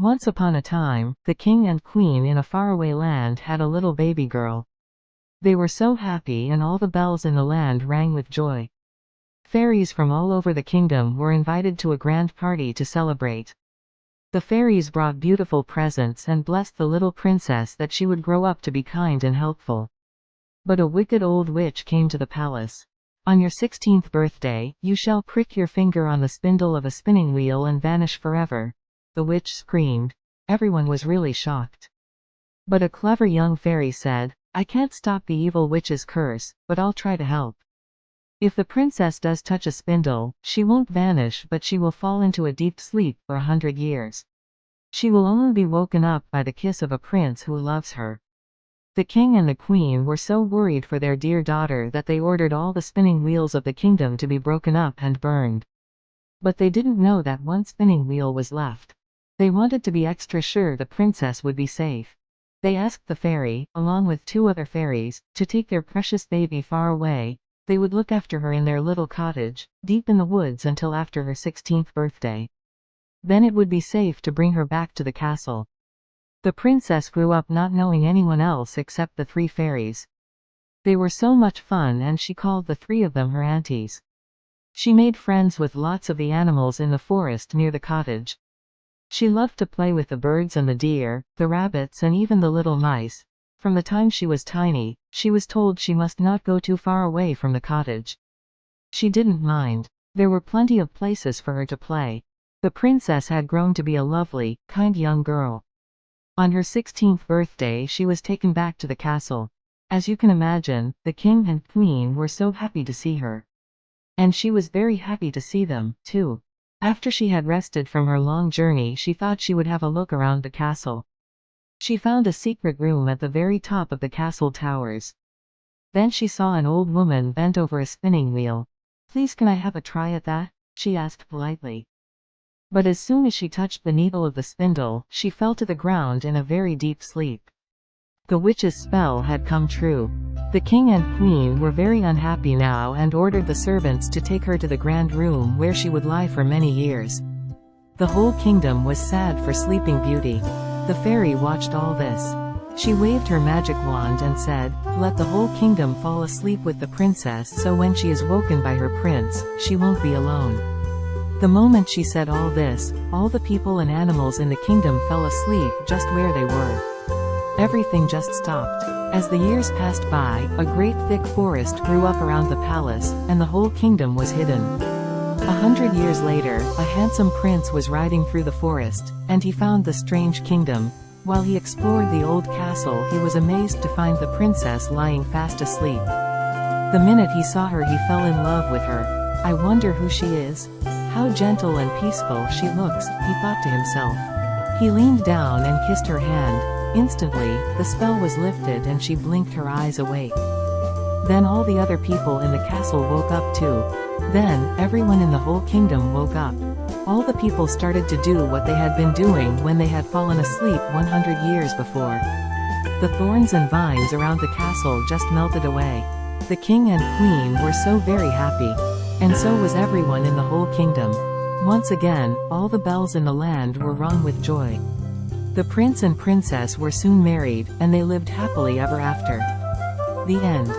Once upon a time, the king and queen in a faraway land had a little baby girl. They were so happy and all the bells in the land rang with joy. Fairies from all over the kingdom were invited to a grand party to celebrate. The fairies brought beautiful presents and blessed the little princess that she would grow up to be kind and helpful. But a wicked old witch came to the palace. "On your 16th birthday, you shall prick your finger on the spindle of a spinning wheel and vanish forever," the witch screamed. Everyone was really shocked. But a clever young fairy said, "I can't stop the evil witch's curse, but I'll try to help. If the princess does touch a spindle, she won't vanish but she will fall into a deep sleep for 100 years. She will only be woken up by the kiss of a prince who loves her." The king and the queen were so worried for their dear daughter that they ordered all the spinning wheels of the kingdom to be broken up and burned. But they didn't know that one spinning wheel was left. They wanted to be extra sure the princess would be safe. They asked the fairy, along with 2 other fairies, to take their precious baby far away. They would look after her in their little cottage, deep in the woods until after her 16th birthday. Then it would be safe to bring her back to the castle. The princess grew up not knowing anyone else except the 3 fairies. They were so much fun and she called the 3 of them her aunties. She made friends with lots of the animals in the forest near the cottage. She loved to play with the birds and the deer, the rabbits and even the little mice. From the time she was tiny, she was told she must not go too far away from the cottage. She didn't mind. There were plenty of places for her to play. The princess had grown to be a lovely, kind young girl. On her 16th birthday she was taken back to the castle. As you can imagine, the king and queen were so happy to see her. And she was very happy to see them, too. After she had rested from her long journey she thought she would have a look around the castle. She found a secret room at the very top of the castle towers. Then she saw an old woman bent over a spinning wheel. "Please can I have a try at that?" she asked politely. But as soon as she touched the needle of the spindle, she fell to the ground in a very deep sleep. The witch's spell had come true. The king and queen were very unhappy now and ordered the servants to take her to the grand room where she would lie for many years. The whole kingdom was sad for Sleeping Beauty. The fairy watched all this. She waved her magic wand and said, "Let the whole kingdom fall asleep with the princess so when she is woken by her prince, she won't be alone." The moment she said all this, all the people and animals in the kingdom fell asleep just where they were. Everything just stopped. As the years passed by, a great thick forest grew up around the palace, and the whole kingdom was hidden. 100 years later, a handsome prince was riding through the forest, and he found the strange kingdom. While he explored the old castle he was amazed to find the princess lying fast asleep. The minute he saw her he fell in love with her. "I wonder who she is. How gentle and peaceful she looks," he thought to himself. He leaned down and kissed her hand. Instantly, the spell was lifted and she blinked her eyes awake. Then all the other people in the castle woke up too. Then, everyone in the whole kingdom woke up. All the people started to do what they had been doing when they had fallen asleep 100 years before. The thorns and vines around the castle just melted away. The king and queen were so very happy. And so was everyone in the whole kingdom. Once again, all the bells in the land were rung with joy. The prince and princess were soon married, and they lived happily ever after. The end.